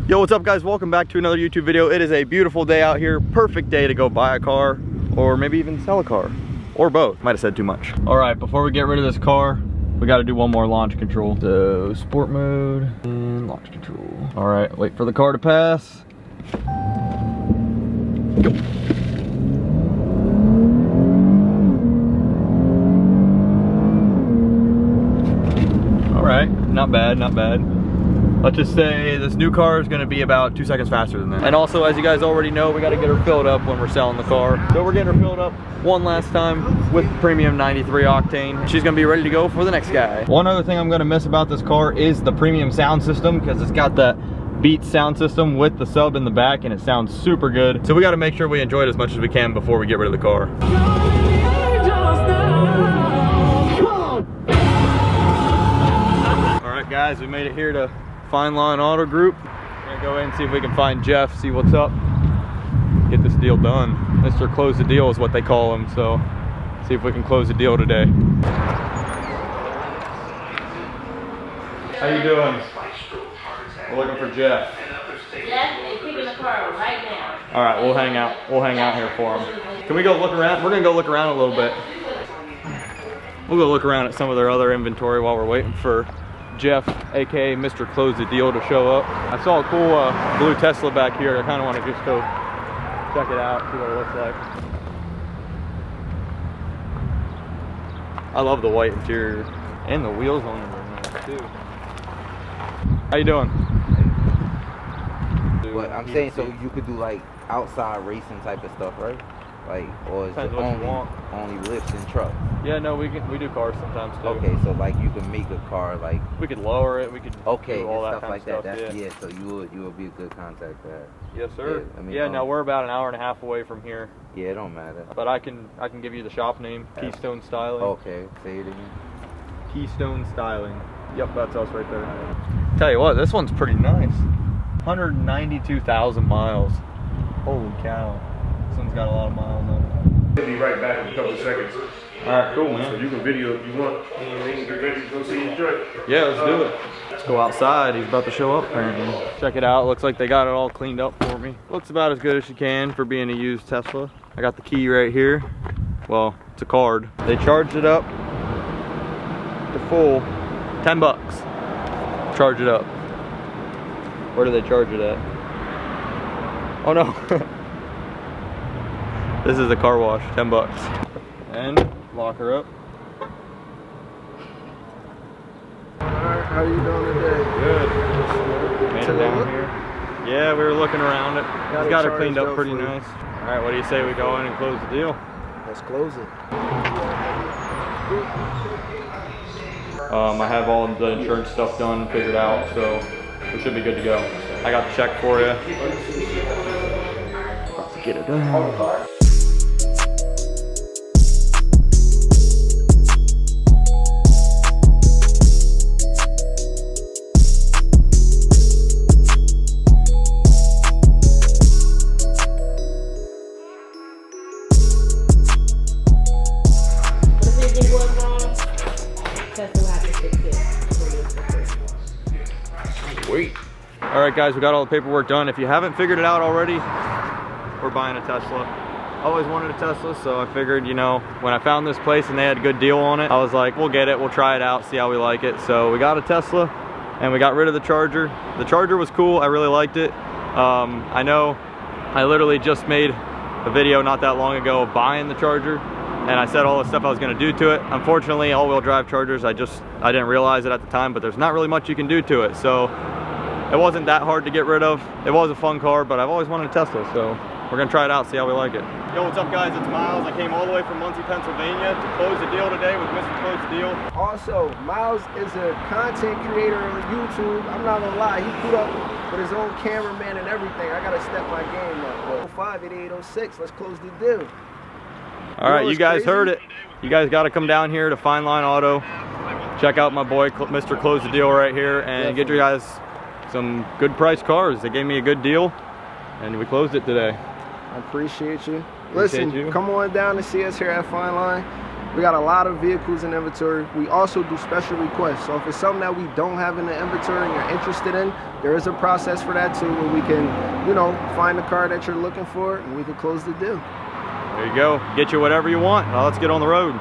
Yo, what's up guys? Welcome back to another YouTube video. It is a beautiful day out here. Perfect day to go buy a car or maybe even sell a car or both. Might have said too much. All right, before we get rid of this car, we got to do one more launch control. So sport mode and launch control. All right, wait for the car to pass. Go. All right, not bad, not bad. Let's just say this new car is gonna be about 2 seconds faster than that. And also, as you guys already know, we gotta get her filled up when we're selling the car. So we're getting her filled up one last time with premium 93 octane. She's gonna be ready to go for the next guy. One other thing I'm gonna miss about this car is the premium sound system, because it's got that Beats sound system with the sub in the back and it sounds super good. So we gotta make sure we enjoy it as much as we can before we get rid of the car. All right guys, we made it here to Fine Line Auto Group. We're gonna go in and see if we can find Jeff, see what's up, get this deal done. Mr. Close the Deal is what they call him, so see if we can close the deal today. How you doing? We're looking for Jeff. Jeff is picking the car right now. All right, we'll hang out. We'll hang out here for him. Can we go look around? We're gonna go look around a little bit. We'll go look around at some of their other inventory while we're waiting for Jeff, aka Mr. Close the Deal, to show up. I saw a cool blue Tesla back here. I kind of want to just go check it out, see what it looks like. I love the white interior and the wheels on it are nice too. How you doing? But I'm saying, so you could do like outside racing type of stuff, right? Like, or is it only lifts and trucks? Yeah, no, we do cars sometimes too. Okay, so like you can make a car like, we could lower it, we could do all that stuff kind like of stuff. that. That's, yeah. So you would be a good contact for that. Yes, sir. Yeah, I mean, yeah, no, we're about an hour and a half away from here. Yeah, it don't matter. But I can give you the shop name, Keystone Styling. Okay, say it again. Keystone Styling. Yep, that's us right there. Tell you what, this one's pretty nice. 192,000 miles. Holy cow. This one's got a lot of miles on it. We'll be right back in a couple of seconds. Alright, cool, man. So you can video if you want. Anything, get ready to go see your truck. Yeah, let's do it. Let's go outside. He's about to show up apparently. Check it out. Looks like they got it all cleaned up for me. Looks about as good as you can for being a used Tesla. I got the key right here. Well, it's a card. They charged it up to full. 10 bucks. Charge it up. Where do they charge it at? Oh no. This is a car wash, 10 bucks. And lock her up. Alright, how you doing today? Good. Made it down here. Yeah, we were looking around it. He's got her cleaned up pretty nice. Alright, what do you say we go in and close the deal? Let's close it. I have all the insurance stuff done, figured out, so we should be good to go. I got the check for you. About to get it done. Sweet. All right, guys, we got all the paperwork done. If you haven't figured it out already, we're buying a Tesla. Always wanted a Tesla, so I figured, you know, when I found this place and they had a good deal on it, I was like, we'll get it, we'll try it out, see how we like it. So we got a Tesla and we got rid of the Charger. The Charger was cool, I really liked it. I know I literally just made a video not that long ago of buying the Charger, and I said all the stuff I was gonna do to it. Unfortunately, all-wheel drive Chargers, I didn't realize it at the time, but there's not really much you can do to it. So it wasn't that hard to get rid of. It was a fun car, but I've always wanted a Tesla, so we're gonna try it out, see how we like it. Yo, what's up guys, it's Miles. I came all the way from Muncie, Pennsylvania to close the deal today with Mr. Close the Deal. Also, Miles is a content creator on YouTube. I'm not gonna lie, he put up with his own cameraman and everything. I gotta step my game up. 05-8806, let's close the deal. All right, you guys heard it. You guys got to come down here to Fine Line Auto. Check out my boy, Mr. Close the Deal right here, and get you guys some good price cars. They gave me a good deal, and we closed it today. I appreciate you. Listen, come on down and see us here at Fine Line. We got a lot of vehicles in inventory. We also do special requests. So if it's something that we don't have in the inventory and you're interested in, there is a process for that too, where we can, you know, find the car that you're looking for and we can close the deal. There you go. Get you whatever you want. Now let's get on the road.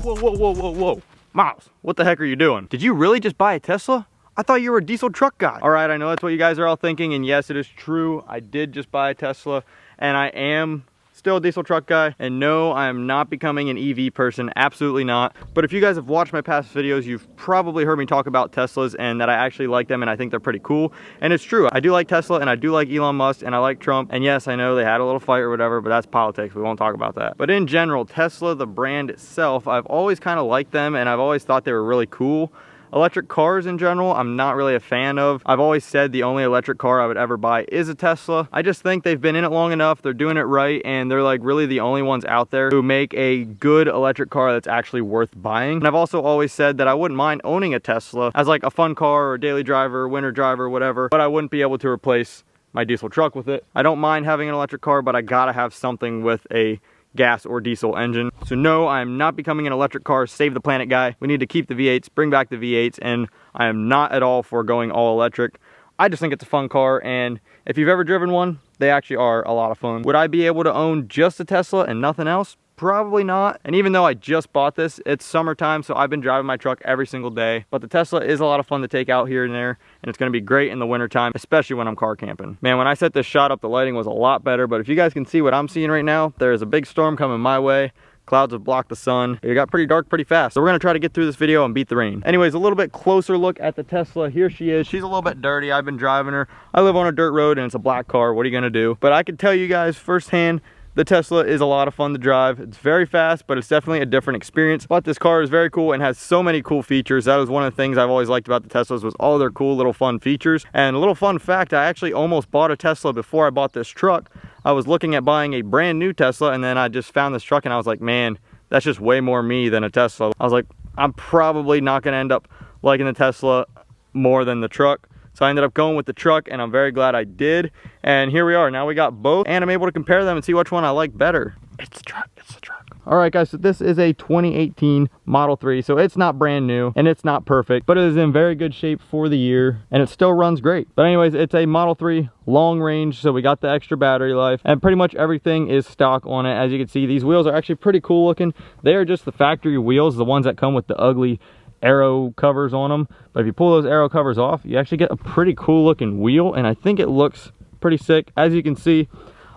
Whoa, whoa, whoa, whoa, whoa. Miles, what the heck are you doing? Did you really just buy a Tesla? I thought you were a diesel truck guy. All right, I know that's what you guys are all thinking, and yes, it is true. I did just buy a Tesla, and I am still a diesel truck guy, and no, I am not becoming an EV person, absolutely not. But if you guys have watched my past videos, you've probably heard me talk about Teslas and that I actually like them and I think they're pretty cool. And it's true, I do like Tesla and I do like Elon Musk and I like Trump. And yes, I know they had a little fight or whatever, but that's politics, we won't talk about that. But in general, Tesla, the brand itself, I've always kind of liked them and I've always thought they were really cool. Electric cars in general, I'm not really a fan of. I've always said the only electric car I would ever buy is a Tesla. I just think they've been in it long enough, they're doing it right, and they're like really the only ones out there who make a good electric car that's actually worth buying. And I've also always said that I wouldn't mind owning a Tesla as like a fun car or daily driver, winter driver, whatever, but I wouldn't be able to replace my diesel truck with it. I don't mind having an electric car, but I gotta have something with a gas or diesel engine. So no, I am not becoming an electric car save the planet guy. We need to keep the V8s, bring back the V8s, and I am not at all for going all electric. I just think it's a fun car, and if you've ever driven one, they actually are a lot of fun. Would I be able to own just a Tesla and nothing else? Probably not. And even though I just bought this, it's summertime, so I've been driving my truck every single day. But the Tesla is a lot of fun to take out here and there, and it's gonna be great in the wintertime, especially when I'm car camping. Man, when I set this shot up, the lighting was a lot better, but if you guys can see what I'm seeing right now, there's a big storm coming my way. Clouds have blocked the sun. It got pretty dark pretty fast. So we're gonna try to get through this video and beat the rain. Anyways, a little bit closer look at the Tesla. Here she is. She's a little bit dirty. I've been driving her. I live on a dirt road and it's a black car. What are you gonna do? But I can tell you guys firsthand, the Tesla is a lot of fun to drive. It's very fast, but it's definitely a different experience. But this car is very cool and has so many cool features. That was one of the things I've always liked about the Teslas, was all their cool little fun features. And a little fun fact, I actually almost bought a Tesla before I bought this truck. I was looking at buying a brand new Tesla, and then I just found this truck and I was like, man, that's just way more me than a Tesla. I was like, I'm probably not gonna end up liking the Tesla more than the truck. So I ended up going with the truck, and I'm very glad I did. And here we are, now we got both, and I'm able to compare them and see which one I like better. It's the truck, it's the truck. All right guys, so this is a 2018 Model 3, so it's not brand new and it's not perfect, but it is in very good shape for the year and it still runs great. But anyways, it's a Model 3 long range, so we got the extra battery life and pretty much everything is stock on it. As you can see, these wheels are actually pretty cool looking. They are just the factory wheels, the ones that come with the ugly arrow covers on them. But if you pull those arrow covers off, you actually get a pretty cool looking wheel, and I think it looks pretty sick. As you can see,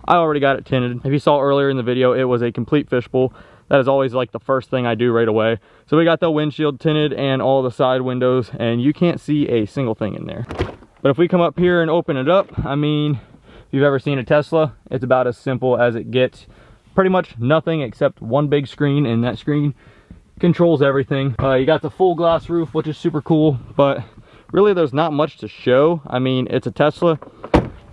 I already got it tinted. If you saw earlier in the video, it was a complete fishbowl. That is always like the first thing I do right away. So we got the windshield tinted and all the side windows, and you can't see a single thing in there. But if we come up here and open it up, I mean, if you've ever seen a Tesla, it's about as simple as it gets. Pretty much nothing except one big screen, and that screen controls everything. You got the full glass roof, which is super cool, but really there's not much to show. I mean, it's a Tesla.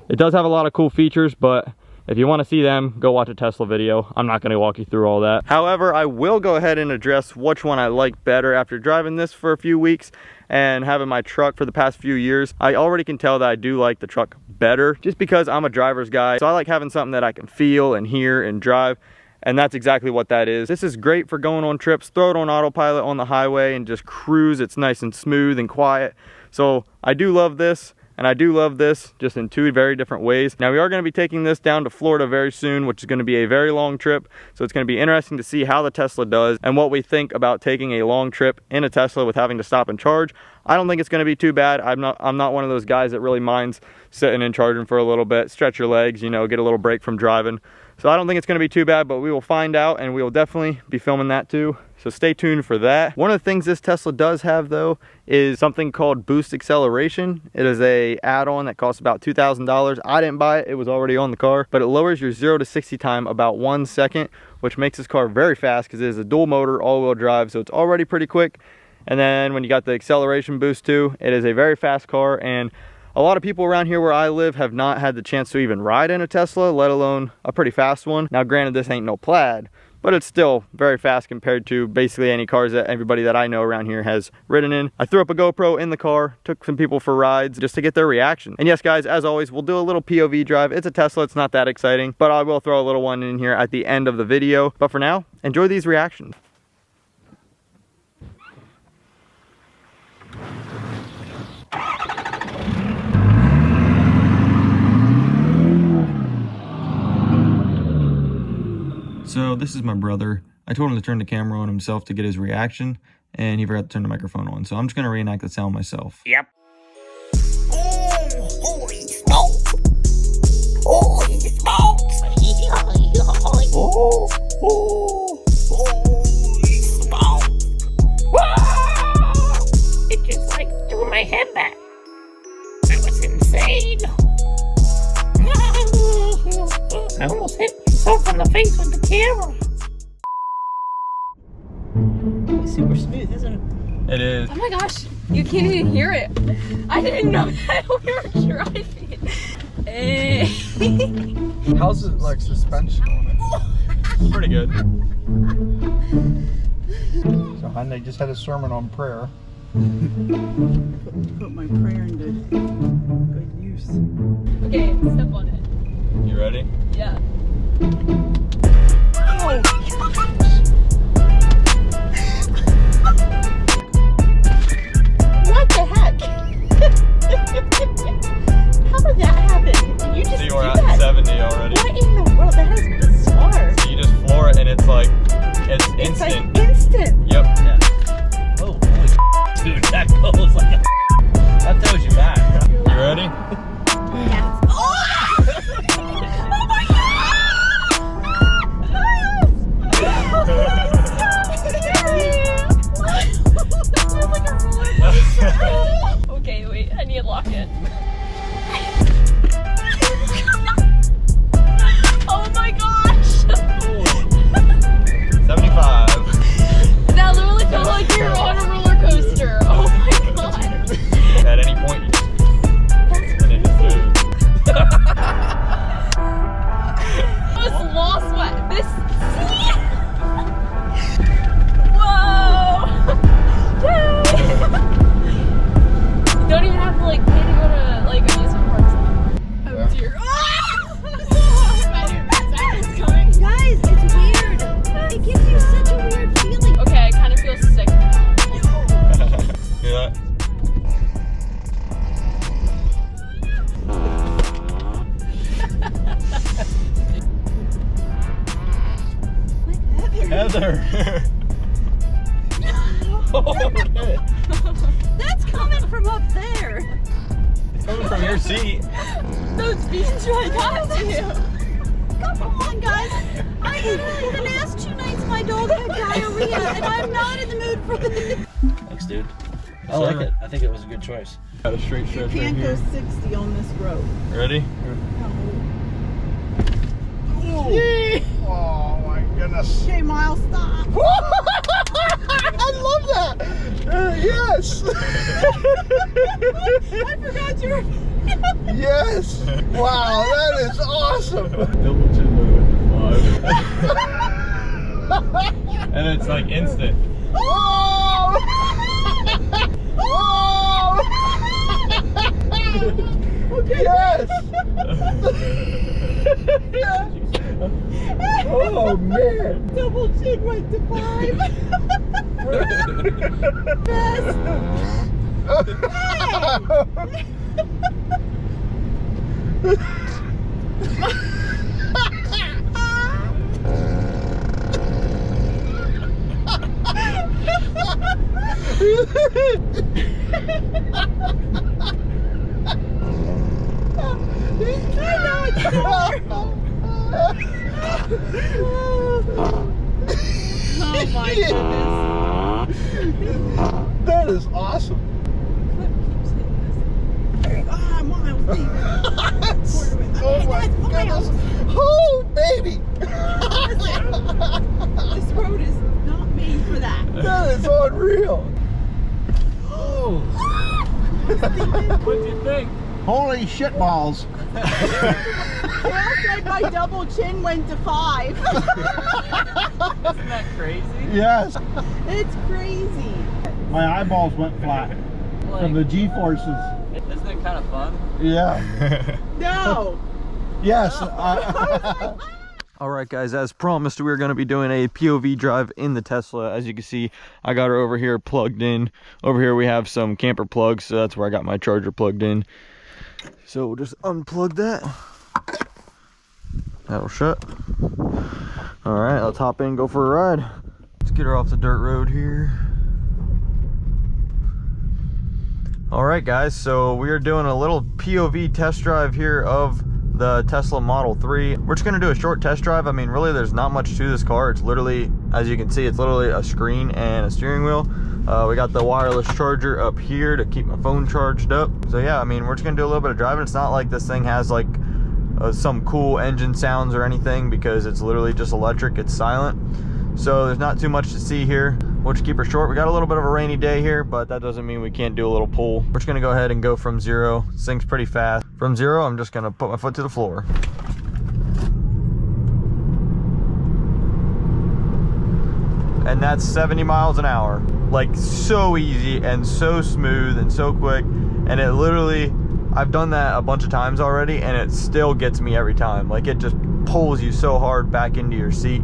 It does have a lot of cool features, but if you want to see them, go watch a Tesla video. I'm not going to walk you through all that. However, I will go ahead and address which one I like better after driving this for a few weeks and having my truck for the past few years. I already can tell that I do like the truck better, just because I'm a driver's guy. So I like having something that I can feel and hear and drive. And that's exactly what that is. This is great for going on trips, throw it on autopilot on the highway and just cruise. It's nice and smooth and quiet. So I do love this, and I do love this, just in two very different ways. Now we are gonna be taking this down to Florida very soon, which is gonna be a very long trip. So it's gonna be interesting to see how the Tesla does and what we think about taking a long trip in a Tesla with having to stop and charge. I don't think it's gonna be too bad. I'm not one of those guys that really minds sitting and charging for a little bit, stretch your legs, you know, get a little break from driving. So I don't think it's gonna be too bad, but we will find out, and we will definitely be filming that too. So stay tuned for that. One of the things this Tesla does have though is something called boost acceleration. It is a add-on that costs about $2,000. I didn't buy it, it was already on the car, but it lowers your 0 to 60 time about 1 second, which makes this car very fast because it is a dual motor all-wheel drive, so it's already pretty quick. And then when you got the acceleration boost too, it is a very fast car, and a lot of people around here where I live have not had the chance to even ride in a Tesla, let alone a pretty fast one. Now granted, this ain't no Plaid, but it's still very fast compared to basically any cars that everybody that I know around here has ridden in. I threw up a GoPro in the car, took some people for rides just to get their reaction. And yes guys, as always, we'll do a little POV drive. It's a Tesla, it's not that exciting, but I will throw a little one in here at the end of the video. But for now, enjoy these reactions. So this is my brother. I told him to turn the camera on himself to get his reaction, and he forgot to turn the microphone on. So I'm just gonna reenact the sound myself. Yep. Oh, holy smokes! Holy smokes! Oh, holy smokes! Wow! It just like threw my head back. That was insane. I almost hit myself in the face with the camera. It's super smooth, isn't it? It is. Oh my gosh, you can't even hear it. I didn't know that we were driving. How's it like suspension on it? Pretty good. So Hyundai just had a sermon on prayer. Put my prayer into good use. Okay, step on it. You ready? Yeah. What the heck? How did that happen? You just So you did were that. at 70 already. What in the world? That is bizarre. So you just floor it and it's like, it's It's like instant. instant. Yep. Yeah. Oh, holy dude, that goes like a... That throws you back. You ready? Yes. Okay, wait, I need to lock in. Oh my gosh! 75. That literally felt like you were on a roller coaster. Oh my god. At any point, you just... And it just moves. I was lost what? This... Whoa! You don't even have to like pay to go to like amusement parks. Oh dear. Guys, it's weird. It gives you such a weird feeling. Okay, I kind of feel sick now. Hear that? Heather! That's coming from up there. Coming from your seat. Those beans right got you. Come on, guys. I even asked 2 nights my dog had diarrhea, and I'm not in the mood for this. Thanks, dude. I like it. I think it was a good choice. Got a straight stretch right Can't go here. 60 on this road. Ready? Oh my goodness. Okay, Miles, stop. I love that. Yes. I forgot you were. Yes. Wow, that is awesome. Double chin load at 5. And it's like instant. Oh! Oh! Okay. Yes. Oh man. Double chin right to 5. Oh my goodness. That is awesome. Ah, Miles, baby. Oh my goodness. Oh baby. This road is not made for that. That is unreal. What'd you think? Holy shit balls. Dale said my double chin went to 5. Isn't that crazy? Yes. It's crazy. My eyeballs went flat from the G-forces. Isn't it kind of fun? Yeah. No. Yes. All right, guys, as promised, we're going to be doing a POV drive in the Tesla. As you can see, I got her over here plugged in. Over here we have some camper plugs, so that's where I got my charger plugged in. So we'll just unplug that. That'll shut. All right, let's hop in and go for a ride. Let's get her off the dirt road here. All right, guys, so we are doing a little POV test drive here of the Tesla Model 3. We're just gonna do a short test drive. I mean, really, there's not much to this car. It's literally, as you can see, it's literally a screen and a steering wheel. We got the wireless charger up here to keep my phone charged up. So yeah, I mean, we're just gonna do a little bit of driving. It's not like this thing has like some cool engine sounds or anything, because it's literally just electric, it's silent. So there's not too much to see here. We'll just keep her short. We got a little bit of a rainy day here, but that doesn't mean we can't do a little pull. We're just gonna go ahead and go from 0. This thing's pretty fast. From 0, I'm just gonna put my foot to the floor. And that's 70 miles an hour. Like, so easy and so smooth and so quick. And it literally, I've done that a bunch of times already, and it still gets me every time. Like, it just pulls you so hard back into your seat.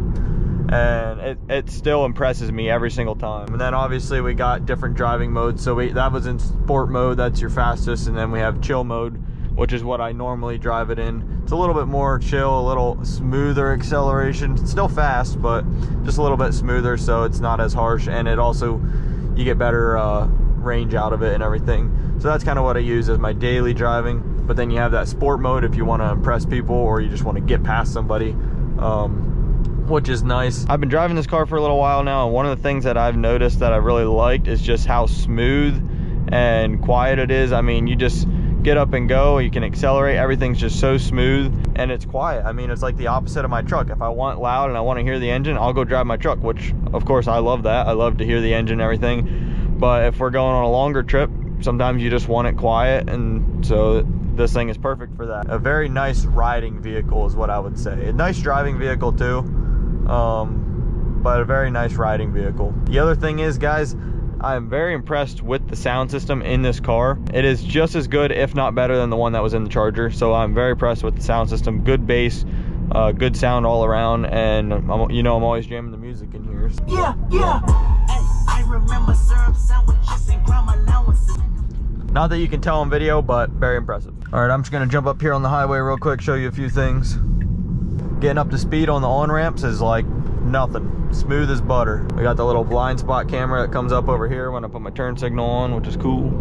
And it still impresses me every single time. And then obviously we got different driving modes. So that was in sport mode, that's your fastest. And then we have chill mode, which is what I normally drive it in. It's a little bit more chill, a little smoother acceleration. It's still fast, but just a little bit smoother, so it's not as harsh. And it also, you get better range out of it and everything. So that's kind of what I use as my daily driving. But then you have that sport mode if you want to impress people, or you just want to get past somebody. Which is nice. I've been driving this car for a little while now, and one of the things that I've noticed that I really liked is just how smooth and quiet it is. I mean, you just get up and go, you can accelerate, everything's just so smooth, and it's quiet. I mean, it's like the opposite of my truck. If I want loud and I want to hear the engine, I'll go drive my truck, which of course I love that. I love to hear the engine and everything. But if we're going on a longer trip, sometimes you just want it quiet, and so this thing is perfect for that. A very nice riding vehicle is what I would say. A nice driving vehicle too. But a very nice riding vehicle. The other thing is, guys, I'm very impressed with the sound system in this car. It is just as good, if not better, than the one that was in the Charger. So I'm very impressed with the sound system. Good bass, good sound all around, and you know I'm always jamming the music in here. Yeah, yeah. Hey, I remember syrup sandwiches and grandma allowances. Not that you can tell on video, but very impressive. All right, I'm just gonna jump up here on the highway real quick, show you a few things. Getting up to speed on the on-ramps is like nothing. Smooth as butter. We got the little blind spot camera that comes up over here when I put my turn signal on, which is cool.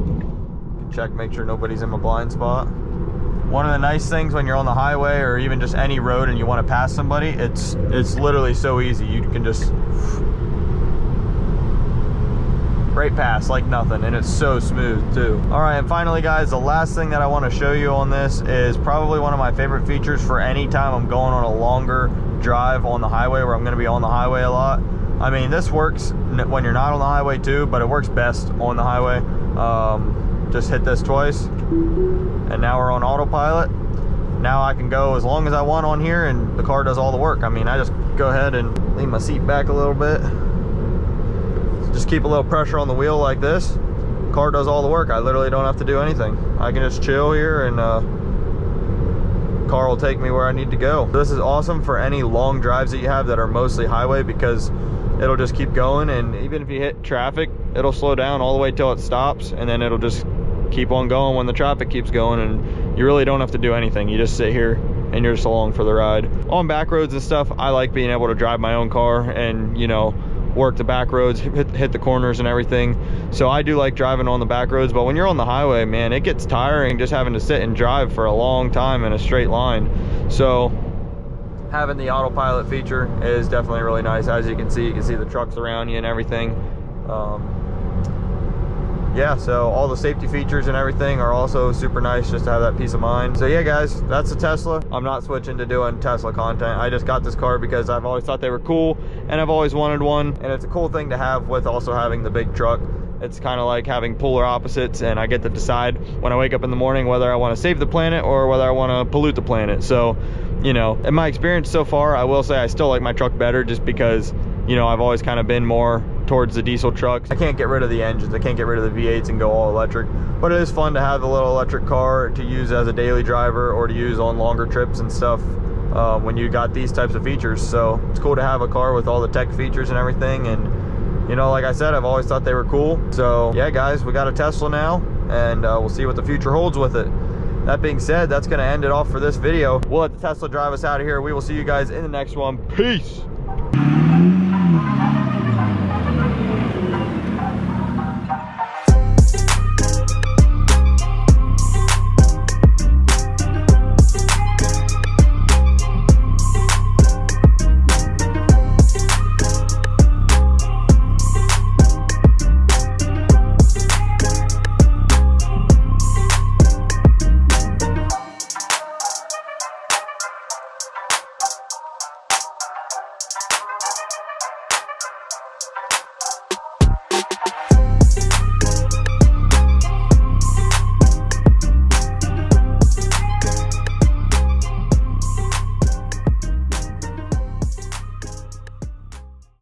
Check, make sure nobody's in my blind spot. One of the nice things when you're on the highway or even just any road and you want to pass somebody, it's literally so easy. You can just right past like nothing, and it's so smooth too. All right, and finally, guys, the last thing that I want to show you on this is probably one of my favorite features for any time I'm going on a longer drive on the highway, where I'm going to be on the highway a lot. I mean, this works when you're not on the highway too, but it works best on the highway. Just hit this twice, and now we're on autopilot. Now I can go as long as I want on here, and the car does all the work. I mean, I just go ahead and lean my seat back a little bit. Just keep a little pressure on the wheel like this. Car does all the work. I literally don't have to do anything. I can just chill here, and car will take me where I need to go. This is awesome for any long drives that you have that are mostly highway, because it'll just keep going, and even if you hit traffic, it'll slow down all the way till it stops, and then it'll just keep on going when the traffic keeps going, and you really don't have to do anything. You just sit here and you're just along for the ride. On back roads and stuff, I like being able to drive my own car and, you know, work the back roads, hit the corners and everything. So I do like driving on the back roads, but when you're on the highway, man, it gets tiring just having to sit and drive for a long time in a straight line. So having the autopilot feature is definitely really nice. As you can see the trucks around you and everything. Yeah, so all the safety features and everything are also super nice, just to have that peace of mind. So yeah, guys, that's the Tesla. I'm not switching to doing Tesla content. I just got this car because I've always thought they were cool, and I've always wanted one, and it's a cool thing to have with also having the big truck. It's kind of like having polar opposites, and I get to decide when I wake up in the morning whether I want to save the planet or whether I want to pollute the planet. So, you know, in my experience so far, I will say I still like my truck better, just because, you know, I've always kind of been more towards the diesel trucks. I can't get rid of the engines, I can't get rid of the V8s and go all electric, but it is fun to have a little electric car to use as a daily driver or to use on longer trips and stuff when you got these types of features. So it's cool to have a car with all the tech features and everything, and you know, like I said, I've always thought they were cool. So yeah, guys, we got a Tesla now, and we'll see what the future holds with it. That being said, that's gonna end it off for this video. We'll let the Tesla drive us out of here. We will see you guys in the next one. Peace.